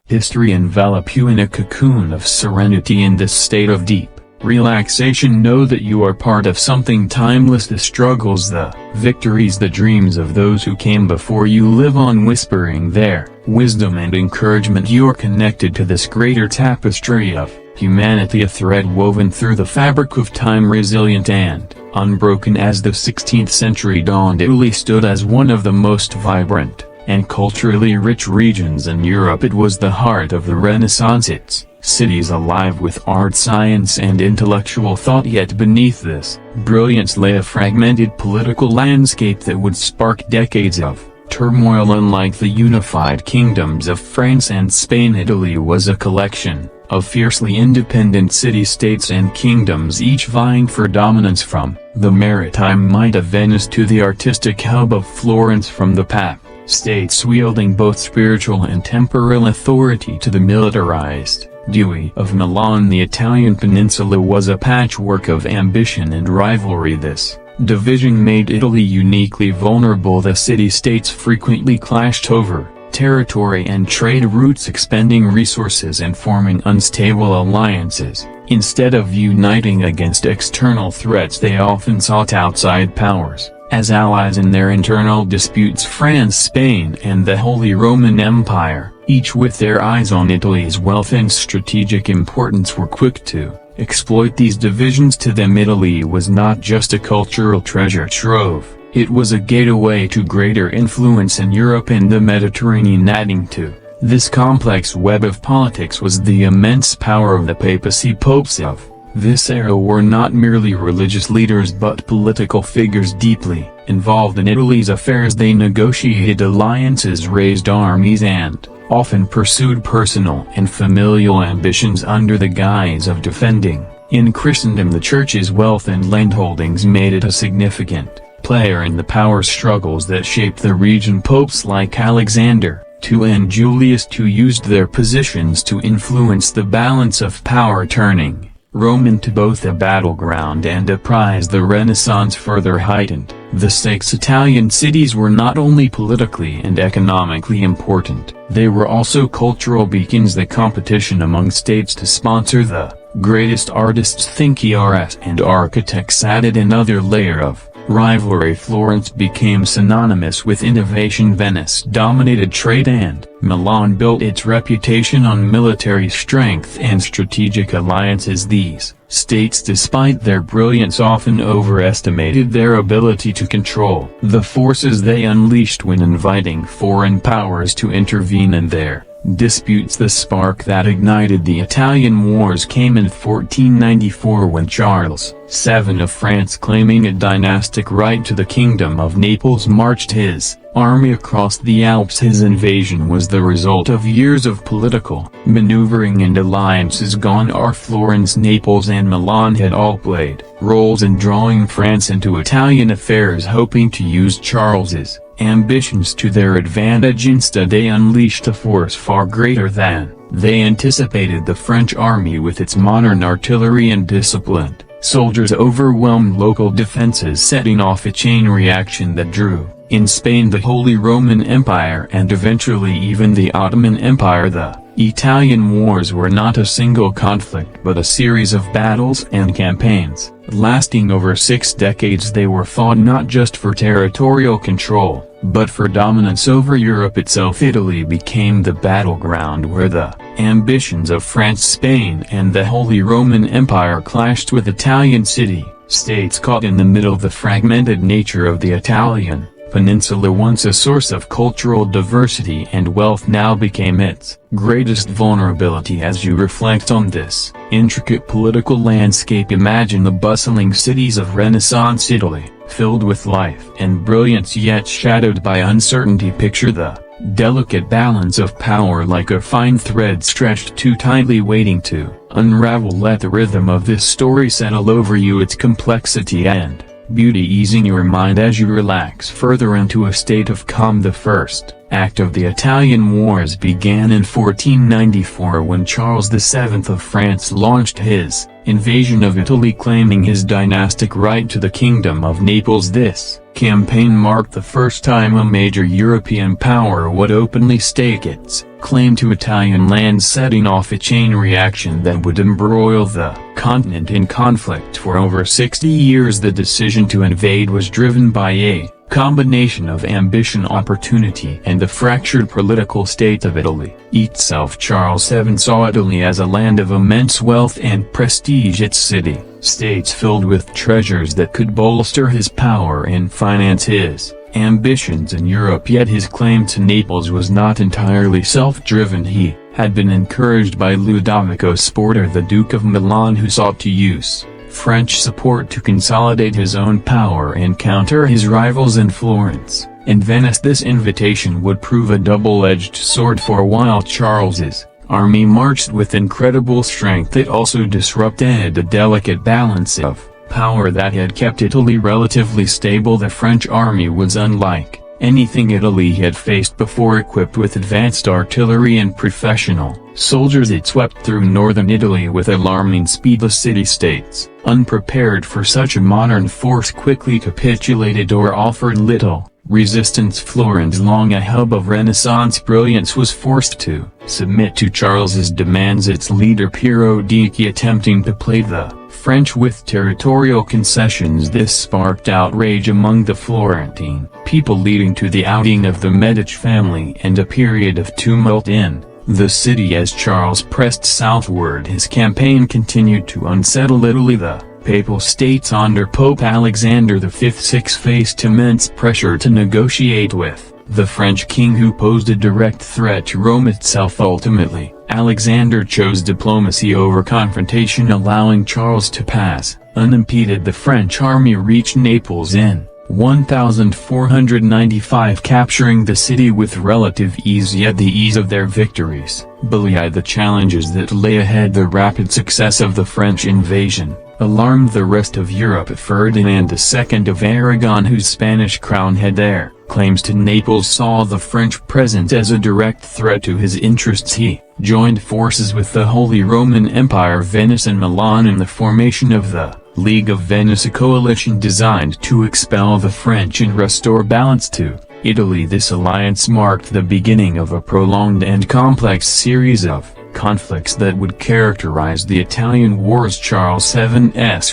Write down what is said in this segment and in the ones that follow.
history envelop you in a cocoon of serenity. In this state of deep relaxation, know that you are part of something timeless. The struggles, the victories, the dreams of those who came before you live on, whispering their wisdom and encouragement. You are connected to this greater tapestry of humanity, a thread woven through the fabric of time, resilient and unbroken. As the 16th century dawned, Italy stood as one of the most vibrant and culturally rich regions in Europe. It was the heart of the Renaissance, its cities alive with art, science and intellectual thought. Yet beneath this brilliance lay a fragmented political landscape that would spark decades of turmoil. Unlike the unified kingdoms of France and Spain, Italy was a collection of fiercely independent city-states and kingdoms, each vying for dominance, from the maritime might of Venice to the artistic hub of Florence, from the Papal States wielding both spiritual and temporal authority to the militarized duchy of Milan. The Italian Peninsula was a patchwork of ambition and rivalry. This division made Italy uniquely vulnerable. The city-states frequently clashed over territory and trade routes, expending resources and forming unstable alliances. Instead of uniting against external threats, they often sought outside powers as allies in their internal disputes. France, Spain and the Holy Roman Empire, each with their eyes on Italy's wealth and strategic importance, were quick to exploit these divisions. To them, Italy was not just a cultural treasure trove, it was a gateway to greater influence in Europe and the Mediterranean. Adding to this complex web of politics was the immense power of the papacy. Popes of this era were not merely religious leaders but political figures deeply involved in Italy's affairs. They negotiated alliances, raised armies and often pursued personal and familial ambitions under the guise of defending. In Christendom, the Church's wealth and landholdings made it a significant player in the power struggles that shaped the region. Popes like Alexander II and Julius II used their positions to influence the balance of power, turning Rome into both a battleground and a prize. The Renaissance further heightened the stakes. Italian cities were not only politically and economically important, they were also cultural beacons. The competition among states to sponsor the greatest artists, thinkers and architects added another layer of rivalry. Florence became synonymous with innovation, Venice dominated trade, and Milan built its reputation on military strength and strategic alliances. These states, despite their brilliance, often overestimated their ability to control the forces they unleashed when inviting foreign powers to intervene in their disputes. The spark that ignited the Italian Wars came in 1494 when Charles VII of France, claiming a dynastic right to the Kingdom of Naples, marched his army across the Alps. His invasion was the result of years of political maneuvering and alliances gone awry. Florence, Naples and Milan had all played roles in drawing France into Italian affairs, hoping to use Charles's ambitions to their advantage. Instead, they unleashed a force far greater than they anticipated. The French army, with its modern artillery and disciplined soldiers, overwhelmed local defenses, setting off a chain reaction that drew in Spain the Holy Roman Empire and eventually even the Ottoman Empire. The Italian Wars were not a single conflict but a series of battles and campaigns lasting over 6 decades. They were fought not just for territorial control, but for dominance over Europe itself. Italy became the battleground where the ambitions of France, Spain and the Holy Roman Empire clashed. With Italian city-states caught in the middle, the fragmented nature of the Italian Peninsula, once a source of cultural diversity and wealth, now became its greatest vulnerability. As you reflect on this intricate political landscape, imagine the bustling cities of Renaissance Italy, filled with life and brilliance yet shadowed by uncertainty. Picture the delicate balance of power like a fine thread stretched too tightly, waiting to unravel. Let the rhythm of this story settle over you, its complexity and beauty easing your mind as you relax further into a state of calm. The first act of the Italian Wars began in 1494 when Charles VII of France launched his invasion of Italy, claiming his dynastic right to the Kingdom of Naples. This campaign marked the first time a major European power would openly stake its claim to Italian land, setting off a chain reaction that would embroil the continent in conflict for over 60 years. The decision to invade was driven by a combination of ambition, opportunity, and the fractured political state of Italy itself. Charles VII saw Italy as a land of immense wealth and prestige, its city-states filled with treasures that could bolster his power and finance his ambitions in Europe. Yet his claim to Naples was not entirely self-driven. He had been encouraged by Ludovico Sforza, the Duke of Milan, who sought to use French support to consolidate his own power and counter his rivals in Florence and Venice. This invitation would prove a double-edged sword, for while Charles's army marched with incredible strength, it also disrupted a delicate balance of power that had kept Italy relatively stable. The French army was unlike anything Italy had faced before. Equipped with advanced artillery and professional soldiers, it swept through northern Italy with alarming speed. The city-states, unprepared for such a modern force, quickly capitulated or offered little resistance. Florence, long a hub of Renaissance brilliance, was forced to submit to Charles's demands, its leader Piero Dici attempting to play the French with territorial concessions. This sparked outrage among the Florentine people, leading to the outing of the Medici family and a period of tumult in the city. As Charles pressed southward, his campaign continued to unsettle Italy. The Papal States under Pope Alexander V faced immense pressure to negotiate with the French king, who posed a direct threat to Rome itself. Ultimately, Alexander chose diplomacy over confrontation, allowing Charles to pass unimpeded. The French army reached Naples in 1495, capturing the city with relative ease. Yet the ease of their victories belied the challenges that lay ahead. The rapid success of the French invasion alarmed the rest of Europe. Ferdinand II of Aragon, whose Spanish crown had their claims to Naples, saw the French presence as a direct threat to his interests. He joined forces with the Holy Roman Empire, Venice and Milan, in the formation of the League of Venice, a coalition designed to expel the French and restore balance to Italy. This alliance marked the beginning of a prolonged and complex series of conflicts that would characterize the Italian Wars. Charles VII's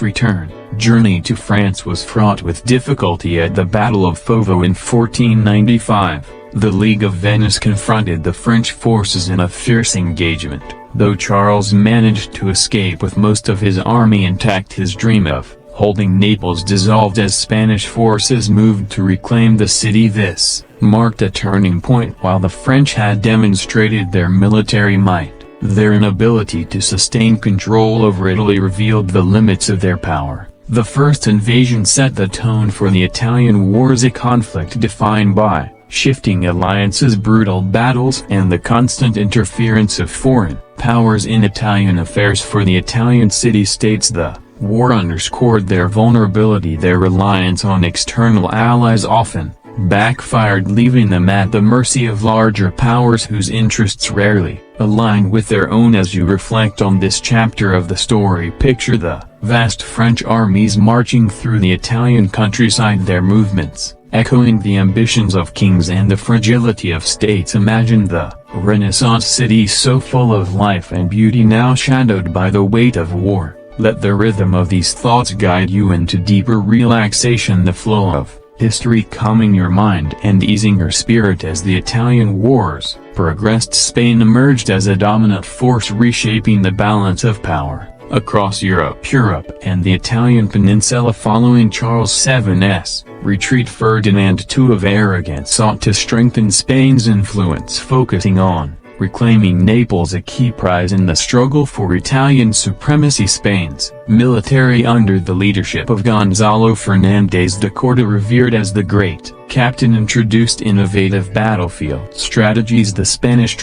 journey to France was fraught with difficulty. At the Battle of Fovo in 1495, the League of Venice confronted the French forces in a fierce engagement. Though Charles managed to escape with most of his army intact, his dream of holding Naples dissolved as Spanish forces moved to reclaim the city. This marked a turning point. While the French had demonstrated their military might, their inability to sustain control over Italy revealed the limits of their power. The first invasion set the tone for the Italian Wars, a conflict defined by shifting alliances, brutal battles, and the constant interference of foreign powers in Italian affairs. For the Italian city-states, the war underscored their vulnerability. Their reliance on external allies often backfired, leaving them at the mercy of larger powers whose interests rarely align with their own. As you reflect on this chapter of the story, picture the vast French armies marching through the Italian countryside, their movements echoing the ambitions of kings and the fragility of states. Imagine the Renaissance city, so full of life and beauty, now shadowed by the weight of war. Let the rhythm of these thoughts guide you into deeper relaxation, the flow of history calming your mind and easing your spirit. As the Italian Wars progressed, Spain emerged as a dominant force, reshaping the balance of power across Europe and the Italian Peninsula. Following Charles VII's retreat, Ferdinand II of Aragon sought to strengthen Spain's influence, focusing on reclaiming Naples, a key prize in the struggle for Italian supremacy. Spain's military, under the leadership of Gonzalo Fernández de Cordoba, revered as the Great Captain, introduced innovative battlefield strategies. The Spanish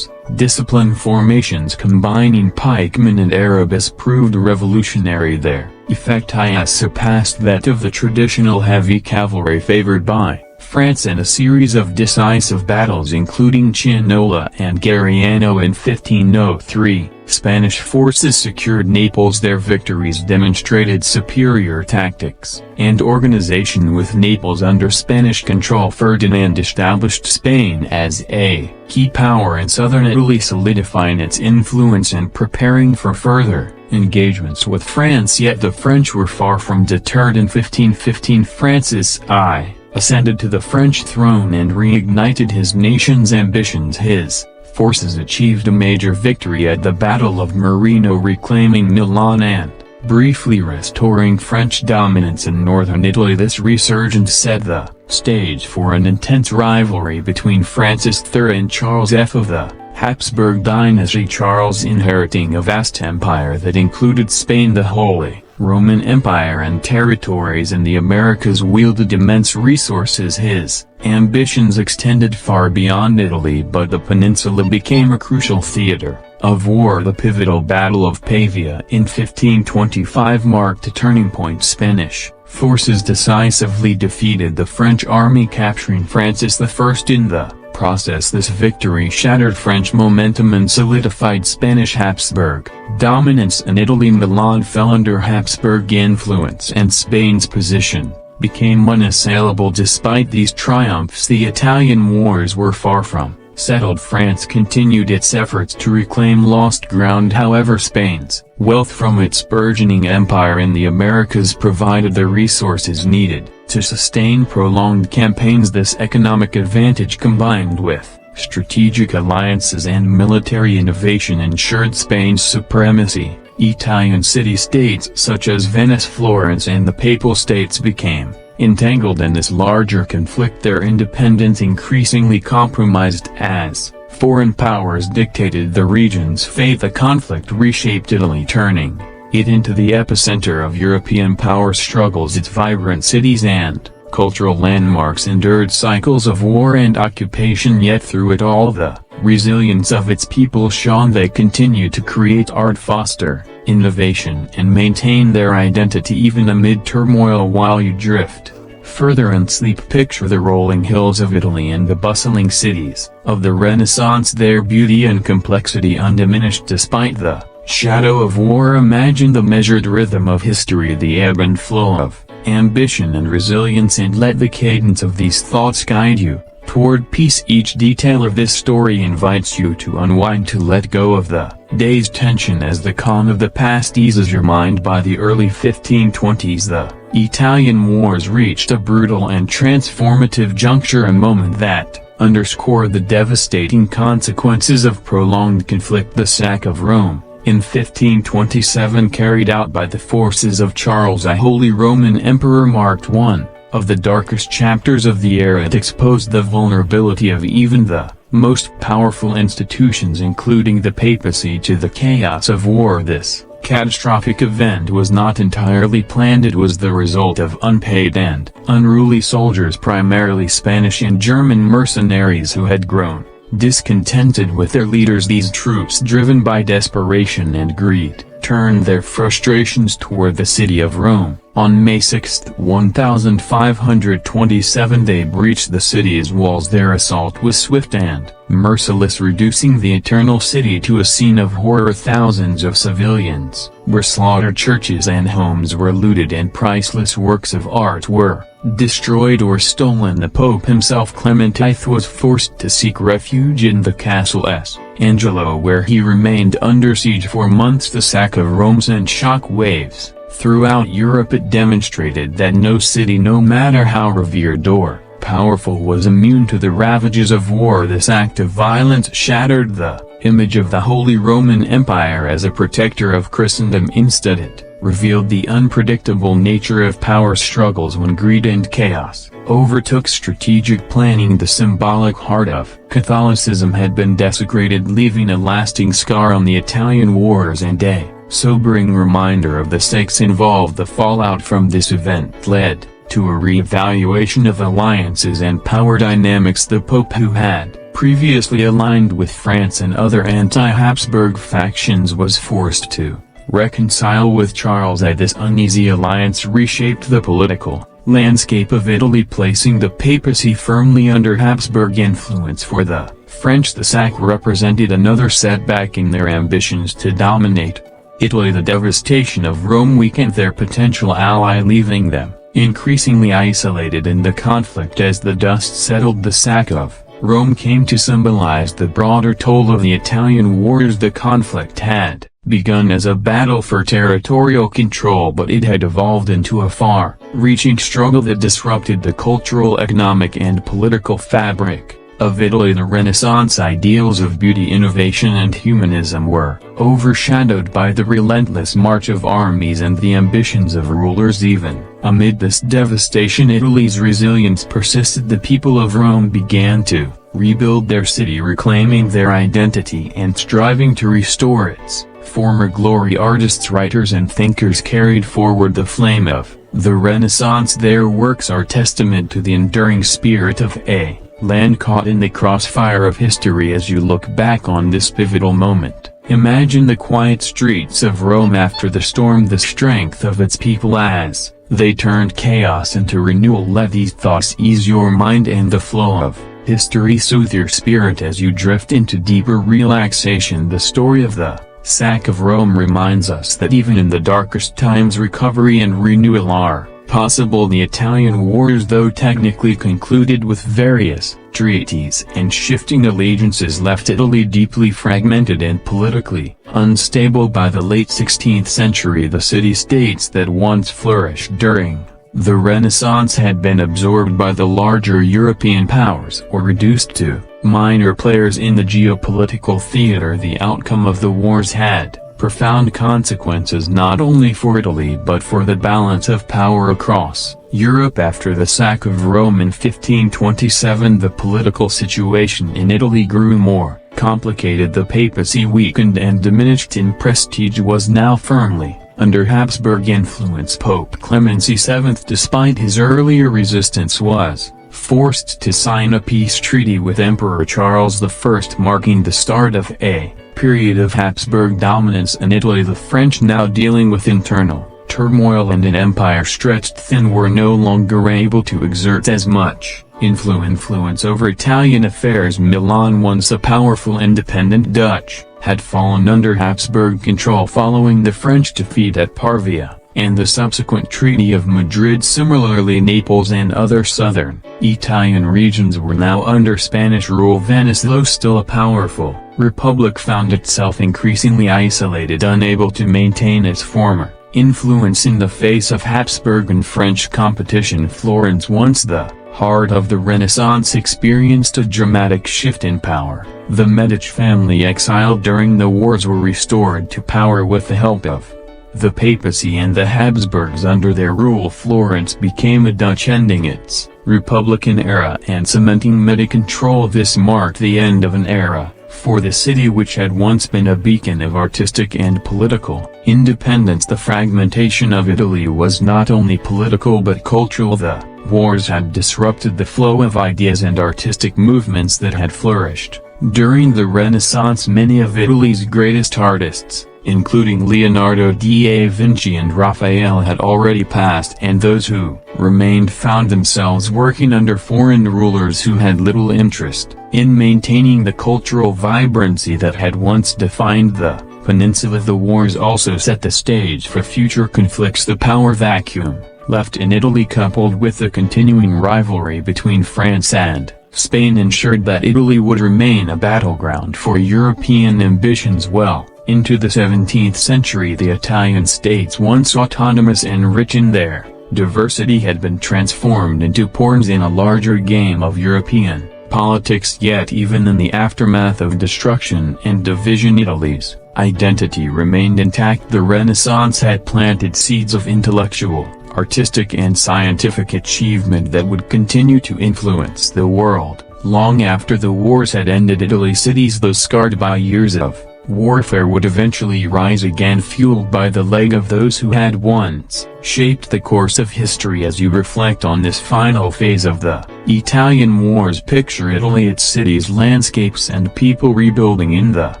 discipline formations combining pikemen and Arabs proved revolutionary. Their effect surpassed that of the traditional heavy cavalry favored by France in a series of decisive battles including Chinola and Gariano in 1503, Spanish forces secured Naples. Their victories demonstrated superior tactics and organization. With Naples under Spanish control, Ferdinand established Spain as a key power in southern Italy, solidifying its influence and preparing for further engagements with France. Yet the French were far from deterred. In 1515 Francis I ascended to the French throne and reignited his nation's ambitions. His forces achieved a major victory at the Battle of Marino, reclaiming Milan and briefly restoring French dominance in northern Italy. This resurgence set the stage for an intense rivalry between Francis III and Charles V of the Habsburg dynasty. Charles, inheriting a vast empire that included Spain, the Holy Roman Empire, and territories in the Americas, wielded immense resources. His ambitions extended far beyond Italy, but the peninsula became a crucial theater of war. The pivotal Battle of Pavia in 1525 marked a turning point. Spanish forces decisively defeated the French army, capturing Francis I in the process. This victory shattered French momentum and solidified Spanish Habsburg dominance in Italy. Milan fell under Habsburg influence and Spain's position became unassailable. Despite these triumphs, the Italian wars were far from settled. France continued its efforts to reclaim lost ground. However, Spain's wealth from its burgeoning empire in the Americas provided the resources needed to sustain prolonged campaigns. This economic advantage, combined with strategic alliances and military innovation, ensured Spain's supremacy. Italian city-states such as Venice, Florence, and the Papal States became entangled in this larger conflict, their independence increasingly compromised as foreign powers dictated the region's fate. The conflict reshaped Italy, turning it into the epicenter of European power struggles. Its vibrant cities and cultural landmarks endured cycles of war and occupation, yet through it all the resilience of its people shone. They continued to create art, foster innovation, and maintain their identity even amid turmoil. While you drift further in sleep, picture the rolling hills of Italy and the bustling cities of the Renaissance, their beauty and complexity undiminished despite the shadow of war. Imagine the measured rhythm of history, the ebb and flow of ambition and resilience, and let the cadence of these thoughts guide you toward peace. Each detail of this story invites you to unwind, to let go of the day's tension as the calm of the past eases your mind. By the early 1520s, the Italian wars reached a brutal and transformative juncture, a moment that underscored the devastating consequences of prolonged conflict. The sack of Rome in 1527, carried out by the forces of Charles I, Holy Roman Emperor, marked one of the darkest chapters of the era. It exposed the vulnerability of even the most powerful institutions, including the papacy, to the chaos of war. This catastrophic event was not entirely planned. It was the result of unpaid and unruly soldiers, primarily Spanish and German mercenaries, who had grown discontented with their leaders. These troops, driven by desperation and greed, turned their frustrations toward the city of Rome. On May 6, 1527, they breached the city's walls. Their assault was swift and merciless, reducing the eternal city to a scene of horror. Thousands of civilians were slaughtered, churches and homes were looted, and priceless works of art were destroyed or stolen. The Pope himself, Clement V, was forced to seek refuge in the castle S. Angelo, where he remained under siege for months. The sack of Rome sent shock waves throughout Europe. It demonstrated that no city, no matter how revered or powerful, was immune to the ravages of war. This act of violence shattered the image of the Holy Roman Empire as a protector of Christendom. Instead, it revealed the unpredictable nature of power struggles when greed and chaos overtook strategic planning. The symbolic heart of Catholicism had been desecrated, leaving a lasting scar on the Italian wars, and a sobering reminder of the stakes involved. The fallout from this event led to a re-evaluation of alliances and power dynamics. The Pope, who had previously aligned with France and other anti-Habsburg factions, was forced to reconcile with Charles I. This uneasy alliance reshaped the political landscape of Italy, placing the papacy firmly under Habsburg influence. For the French, the sack represented another setback in their ambitions to dominate Italy. The devastation of Rome weakened their potential ally, leaving them increasingly isolated in the conflict. As the dust settled, the sack of Rome came to symbolize the broader toll of the Italian wars. The conflict had begun as a battle for territorial control, but it had evolved into a far-reaching struggle that disrupted the cultural, economic and political fabric of Italy. The Renaissance ideals of beauty, innovation and humanism were overshadowed by the relentless march of armies and the ambitions of rulers. Even amid this devastation, Italy's resilience persisted. The people of Rome began to rebuild their city, reclaiming their identity and striving to restore its former glory. Artists, writers and thinkers carried forward the flame of the Renaissance. Their works are testament to the enduring spirit of a land caught in the crossfire of history. As you look back on this pivotal moment, imagine the quiet streets of Rome after the storm, the strength of its people as they turned chaos into renewal. Let these thoughts ease your mind and the flow of history soothe your spirit as you drift into deeper relaxation. The story of the sack of Rome reminds us that even in the darkest times, recovery and renewal are possible. The Italian wars, though technically concluded with various treaties and shifting allegiances, left Italy deeply fragmented and politically unstable. By the late 16th century, the city-states that once flourished during the Renaissance had been absorbed by the larger European powers or reduced to minor players in the geopolitical theater. The outcome of the wars had profound consequences not only for Italy but for the balance of power across Europe. After the sack of Rome in 1527, the political situation in Italy grew more complicated. The papacy weakened and diminished in prestige, was now firmly under Habsburg influence. Pope Clement VII, despite his earlier resistance, was forced to sign a peace treaty with Emperor Charles I, marking the start of a period of Habsburg dominance in Italy. The French, now dealing with internal turmoil and an empire stretched thin, were no longer able to exert as much influence over Italian affairs. Milan, once a powerful independent Dutch, had fallen under Habsburg control following the French defeat at Pavia and the subsequent Treaty of Madrid. Similarly, Naples and other southern Italian regions were now under Spanish rule. Venice, though still a powerful republic, found itself increasingly isolated, unable to maintain its former influence in the face of Habsburg and French competition. Florence, once the heart of the Renaissance, experienced a dramatic shift in power. The Medici family, exiled during the wars, were restored to power with the help of the papacy and the Habsburgs. Under their rule, Florence became a Dutch, ending its Republican era and cementing Medici control. This marked the end of an era for the city which had once been a beacon of artistic and political independence. The fragmentation of Italy was not only political but cultural. The wars had disrupted the flow of ideas and artistic movements that had flourished during the Renaissance. Many of Italy's greatest artists, including Leonardo da Vinci and Raphael, had already passed, and those who remained found themselves working under foreign rulers who had little interest in maintaining the cultural vibrancy that had once defined the peninsula. The wars also set the stage for future conflicts. The power vacuum left in Italy, coupled with the continuing rivalry between France and Spain, ensured that Italy would remain a battleground for European ambitions. Well into the 17th century, the Italian states, once autonomous and rich in their diversity, had been transformed into pawns in a larger game of European politics. Yet even in the aftermath of destruction and division, Italy's identity remained intact. The Renaissance had planted seeds of intellectual, artistic and scientific achievement that would continue to influence the world long after the wars had ended. Italy's cities, though scarred by years of warfare, would eventually rise again, fueled by the leg of those who had once shaped the course of history. As you reflect on this final phase of the Italian wars, picture Italy, its cities, landscapes and people rebuilding in the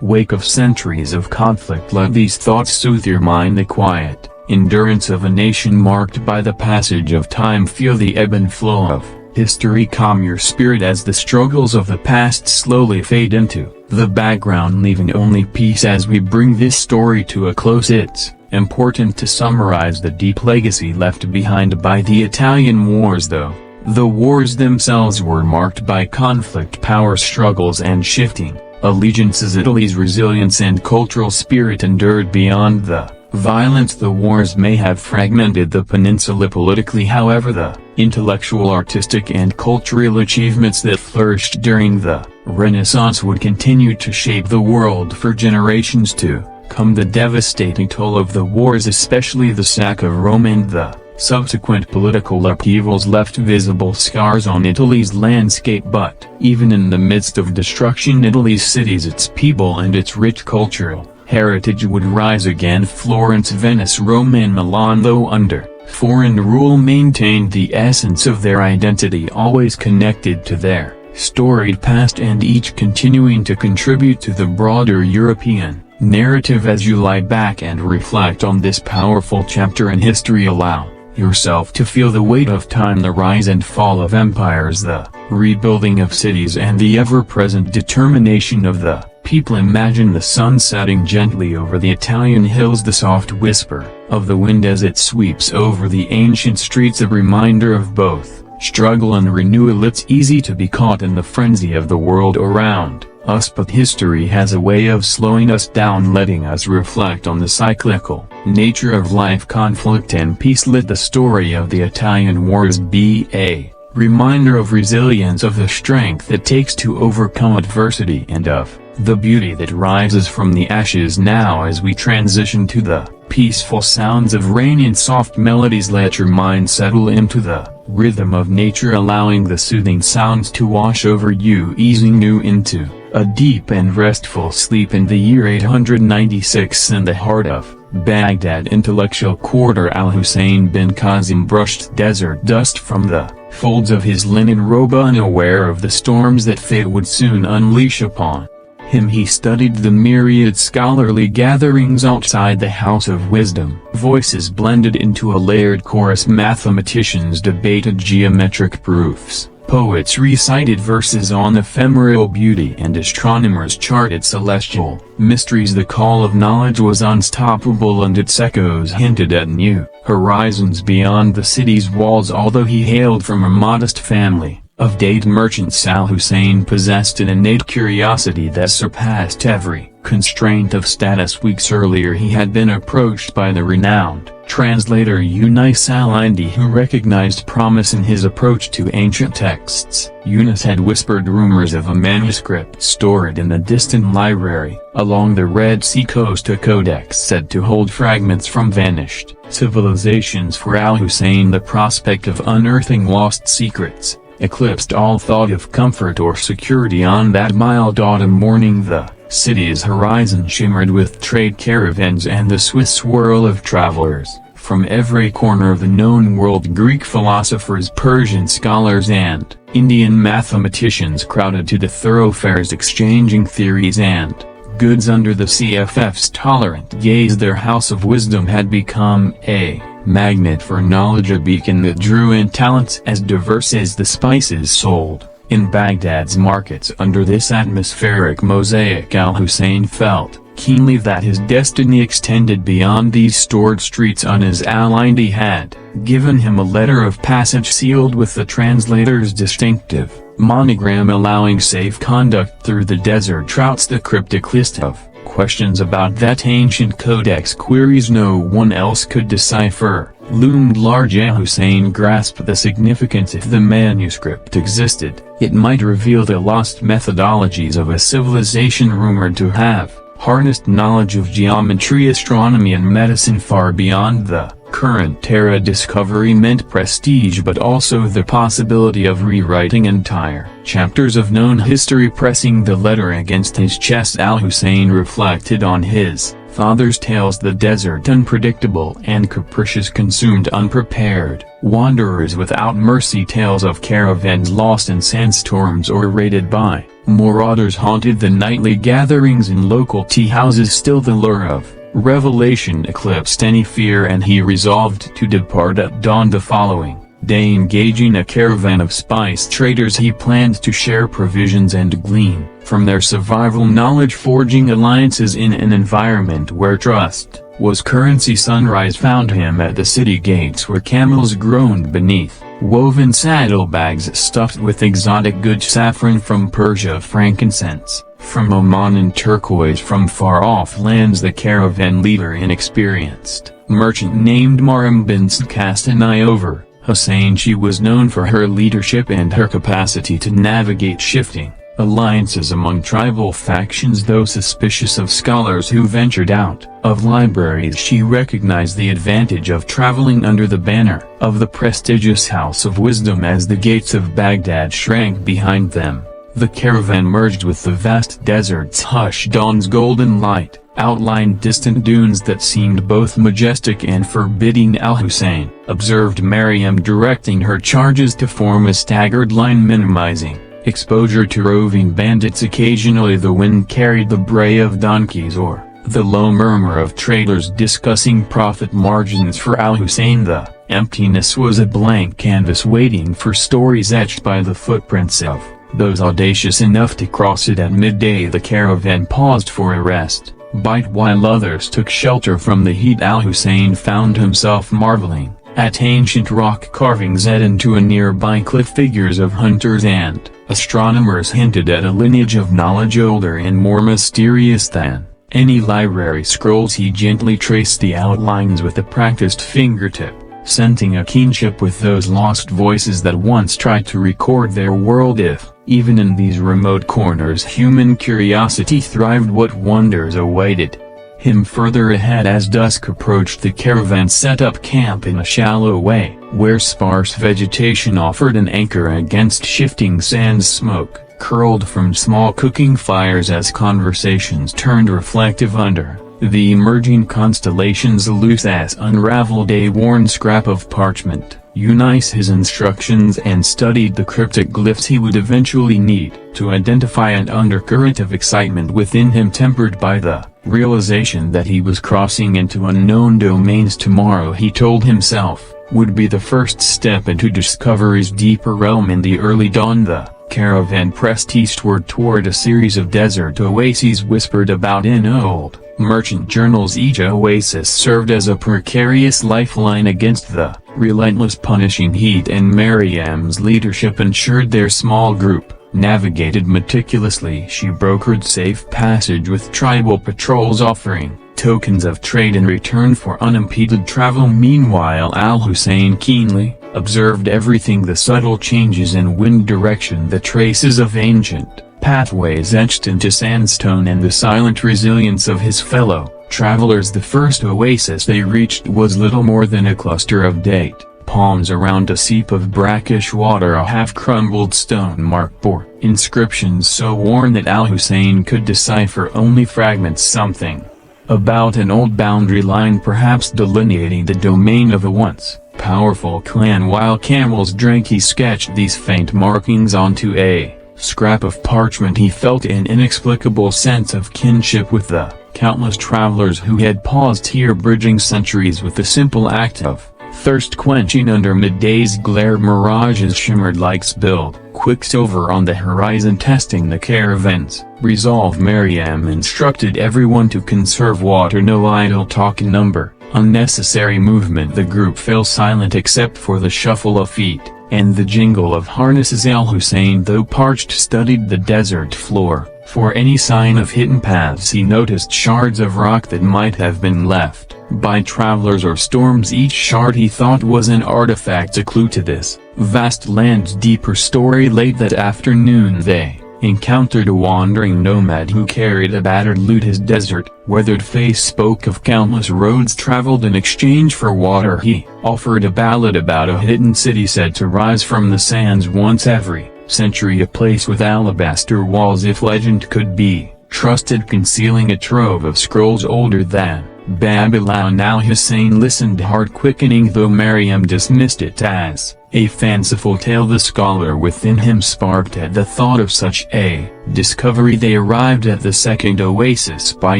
wake of centuries of conflict. Let these thoughts soothe your mind. The quiet endurance of a nation marked by the passage of time. Feel the ebb and flow of history. Calm your spirit as the struggles of the past slowly fade into the background, leaving only peace as we bring this story to a close. It's important to summarize the deep legacy left behind by the Italian wars. Though the wars themselves were marked by conflict, power struggles and shifting allegiances, Italy's resilience and cultural spirit endured beyond the violence. The wars may have fragmented the peninsula politically, however the intellectual, artistic and cultural achievements that flourished during the Renaissance would continue to shape the world for generations to come. The devastating toll of the wars, especially the sack of Rome and the subsequent political upheavals, left visible scars on Italy's landscape. But even in the midst of destruction, Italy's cities, its people and its rich cultural heritage would rise again. Florence, Venice, Rome and Milan, though under foreign rule, maintained the essence of their identity, always connected to their storied past and each continuing to contribute to the broader European narrative. As you lie back and reflect on this powerful chapter in history, allow yourself to feel the weight of time, the rise and fall of empires, the rebuilding of cities and the ever-present determination of the people. Imagine the sun setting gently over the Italian hills, the soft whisper of the wind as it sweeps over the ancient streets, a reminder of both struggle and renewal. It's easy to be caught in the frenzy of the world around us, but history has a way of slowing us down, letting us reflect on the cyclical nature of life, conflict and peace. Let the story of the Italian wars be a reminder of resilience, of the strength it takes to overcome adversity, and of the beauty that rises from the ashes. Now, as we transition to the peaceful sounds of rain and soft melodies, let your mind settle into the rhythm of nature, allowing the soothing sounds to wash over you, easing you into a deep and restful sleep. In the year 896, in the heart of Baghdad, intellectual quarter, Al-Hussein bin Qasim brushed desert dust from the folds of his linen robe, unaware of the storms that fate would soon unleash upon him. He studied the myriad scholarly gatherings outside the House of Wisdom. Voices blended into a layered chorus, mathematicians debated geometric proofs, poets recited verses on ephemeral beauty, and astronomers charted celestial mysteries. The call of knowledge was unstoppable, and its echoes hinted at new horizons beyond the city's walls. Although he hailed from a modest family of date merchants, Al-Hussein possessed an innate curiosity that surpassed every constraint of status. Weeks earlier he had been approached by the renowned translator Yunus al-Hindi, who recognized promise in his approach to ancient texts. Yunus had whispered rumors of a manuscript stored in the distant library along the Red Sea coast, a codex said to hold fragments from vanished civilizations. For Al-Hussein, the prospect of unearthing lost secrets eclipsed all thought of comfort or security. On that mild autumn morning, the city's horizon shimmered with trade caravans and the swift swirl of travelers from every corner of the known world. Greek philosophers, Persian scholars and Indian mathematicians crowded to the thoroughfares, exchanging theories and goods under the CFF's tolerant gaze. Their House of Wisdom had become a magnet for knowledge, a beacon that drew in talents as diverse as the spices sold in Baghdad's markets. Under this atmospheric mosaic, Al-Hussein felt keenly that his destiny extended beyond these stored streets. Yunus al-Hindi had given him a letter of passage sealed with the translator's distinctive monogram, allowing safe conduct through the desert routes. The cryptic list of questions about that ancient codex, queries no one else could decipher, loomed large. Al-Hussein grasped the significance. If the manuscript existed, it might reveal the lost methodologies of a civilization rumored to have harnessed knowledge of geometry, astronomy and medicine far beyond the current era. Discovery meant prestige, but also the possibility of rewriting entire chapters of known history. Pressing the letter against his chest, Al-Hussein reflected on his father's tales, the desert unpredictable and capricious, consumed unprepared wanderers without mercy. Tales of caravans lost in sandstorms or raided by marauders haunted the nightly gatherings in local tea houses. Still, the lure of Revelation eclipsed any fear and he resolved to depart at dawn the following day. Engaging a caravan of spice traders, he planned to share provisions and glean from their survival knowledge, forging alliances in an environment where trust was currency. Sunrise found him at the city gates where camels groaned beneath woven saddlebags stuffed with exotic goods, saffron from Persia, frankincense from Oman, and turquoise from far-off lands. The caravan leader, inexperienced merchant named Maram Binst, cast an eye over Hussein. She was known for her leadership and her capacity to navigate shifting alliances among tribal factions. Though suspicious of scholars who ventured out of libraries, she recognized the advantage of traveling under the banner of the prestigious House of Wisdom. As the gates of Baghdad shrank behind them, the caravan merged with the vast desert's hush. Dawn's golden light outlined distant dunes that seemed both majestic and forbidding. Al-Hussein observed Maryam directing her charges to form a staggered line, minimizing exposure to roving bandits. Occasionally the wind carried the bray of donkeys or the low murmur of traders discussing profit margins. For Al-Hussein, the emptiness was a blank canvas waiting for stories etched by the footprints of those audacious enough to cross it. At midday the caravan paused for a rest bite while others took shelter from the heat. Al-Hussein found himself marveling at ancient rock carvings set into a nearby cliff. Figures of hunters and astronomers hinted at a lineage of knowledge older and more mysterious than any library scrolls. He gently traced the outlines with a practiced fingertip, sensing a kinship with those lost voices that once tried to record their world. If, even in these remote corners, human curiosity thrived, what wonders awaited him further ahead? As dusk approached, the caravan set up camp in a shallow way, where sparse vegetation offered an anchor against shifting sands. Smoke curled from small cooking fires as conversations turned reflective under the emerging constellations. Loose as unraveled a worn scrap of parchment, Eunice his instructions and studied the cryptic glyphs he would eventually need to identify an undercurrent of excitement within him, tempered by the realization that he was crossing into unknown domains. Tomorrow, he told himself, would be the first step into discovery's deeper realm. In the early dawn, the caravan pressed eastward toward a series of desert oases whispered about in old merchant journals. Each oasis served as a precarious lifeline against the relentless punishing heat, and Maryam's leadership ensured their small group navigated meticulously. She brokered safe passage with tribal patrols, offering tokens of trade in return for unimpeded travel. Meanwhile, Al-Hussein keenly observed everything: the subtle changes in wind direction, the traces of ancient pathways etched into sandstone, and the silent resilience of his fellow travelers. The first oasis they reached was little more than a cluster of date palms around a seep of brackish water. A half-crumbled stone mark bore inscriptions so worn that Al-Hussein could decipher only fragments, something about an old boundary line perhaps delineating the domain of a once powerful clan. While camels drank, he sketched these faint markings onto a scrap of parchment. He felt an inexplicable sense of kinship with the countless travelers who had paused here, bridging centuries with the simple act of thirst quenching. Under midday's glare, mirages shimmered like spilled quicksilver on the horizon, testing the caravan's resolve. Maryam instructed everyone to conserve water, no idle talk, unnecessary movement. The group fell silent except for the shuffle of feet and the jingle of harnesses. Al-Hussein, though parched, studied the desert floor for any sign of hidden paths. He noticed shards of rock that might have been left by travelers or storms. Each shard he thought was an artifact, a clue to this vast land's deeper story. Late that afternoon they encountered a wandering nomad who carried a battered lute. His desert-weathered face spoke of countless roads traveled in exchange for water. He offered a ballad about a hidden city said to rise from the sands once every century, a place with alabaster walls, if legend could be trusted, concealing a trove of scrolls older than Babylon. Al-Hussein listened, heart quickening, though Maryam dismissed it as A fanciful tale the scholar within him sparked at the thought of such a discovery. They arrived at the second oasis by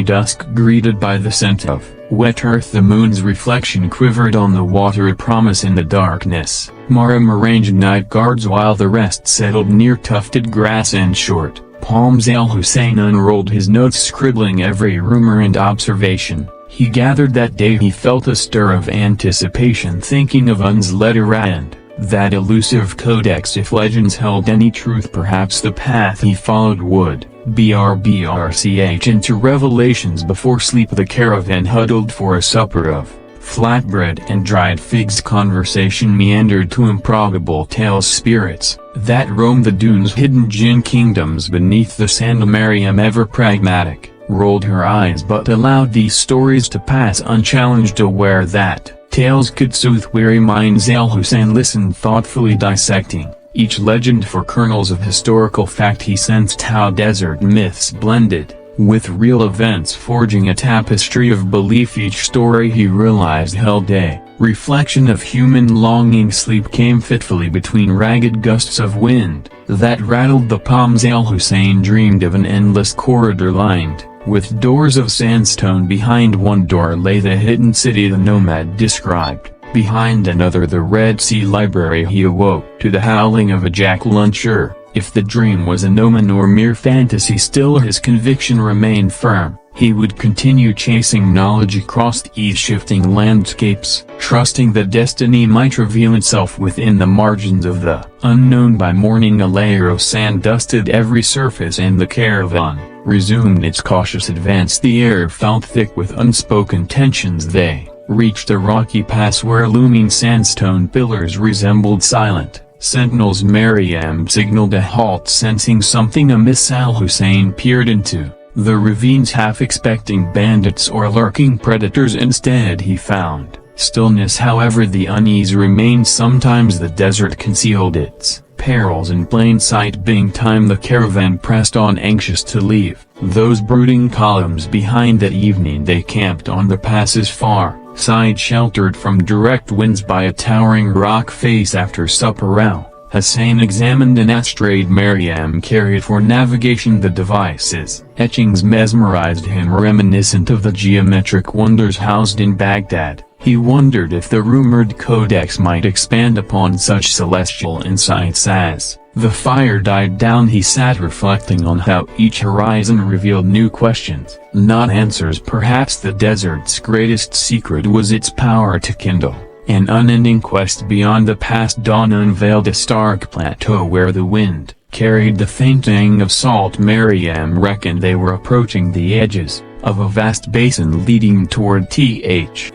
dusk, greeted by the scent of wet earth. The moon's reflection quivered on the water, a promise in the darkness. Maram arranged night guards while the rest settled near tufted grass and short palms. Al-Hussein unrolled his notes, scribbling every rumor and observation he gathered that day. He felt a stir of anticipation, thinking of Un's letter and that elusive codex. If legends held any truth, perhaps the path he followed would brbrch into revelations. Before sleep, the caravan huddled for a supper of flatbread and dried figs. Conversation meandered to improbable tales, spirits that roam the dunes, hidden jinn kingdoms beneath the sand. Maryam, ever pragmatic, rolled her eyes but allowed these stories to pass unchallenged, aware that tales could soothe weary minds. Al-Hussein listened thoughtfully, dissecting each legend for kernels of historical fact. He sensed how desert myths blended with real events, forging a tapestry of belief. Each story, he realized, held a reflection of human longing. Sleep came fitfully between ragged gusts of wind that rattled the palms. Al-Hussein dreamed of an endless corridor lined with doors of sandstone. Behind one door lay the hidden city the nomad described, behind another the Red Sea library. He awoke to the howling of a jackal. Unsure if the dream was an omen or mere fantasy, still his conviction remained firm. He would continue chasing knowledge across these shifting landscapes, trusting that destiny might reveal itself within the margins of the unknown. By morning, a layer of sand dusted every surface and the caravan resumed its cautious advance. The air felt thick with unspoken tensions. They reached a rocky pass where looming sandstone pillars resembled silent sentinels. Maryam signaled a halt, sensing something amiss. Al-Hussein peered into the ravines, half expecting bandits or lurking predators. Instead he found stillness. However, the unease remained. Sometimes the desert concealed its perils in plain sight. Being time, the caravan pressed on, anxious to leave those brooding columns behind. That evening they camped on the pass's far side, sheltered from direct winds by a towering rock face. After supper, Al-Hussein examined an astrolabe Maryam carried for navigation. The device's etchings mesmerized him, reminiscent of the geometric wonders housed in Baghdad. He wondered if the rumored codex might expand upon such celestial insights. As the fire died down, he sat reflecting on how each horizon revealed new questions, not answers. Perhaps the desert's greatest secret was its power to kindle an unending quest beyond the past. Dawn unveiled a stark plateau where the wind carried the faint tang of salt. Maryam reckoned they were approaching the edges of a vast basin leading toward Th.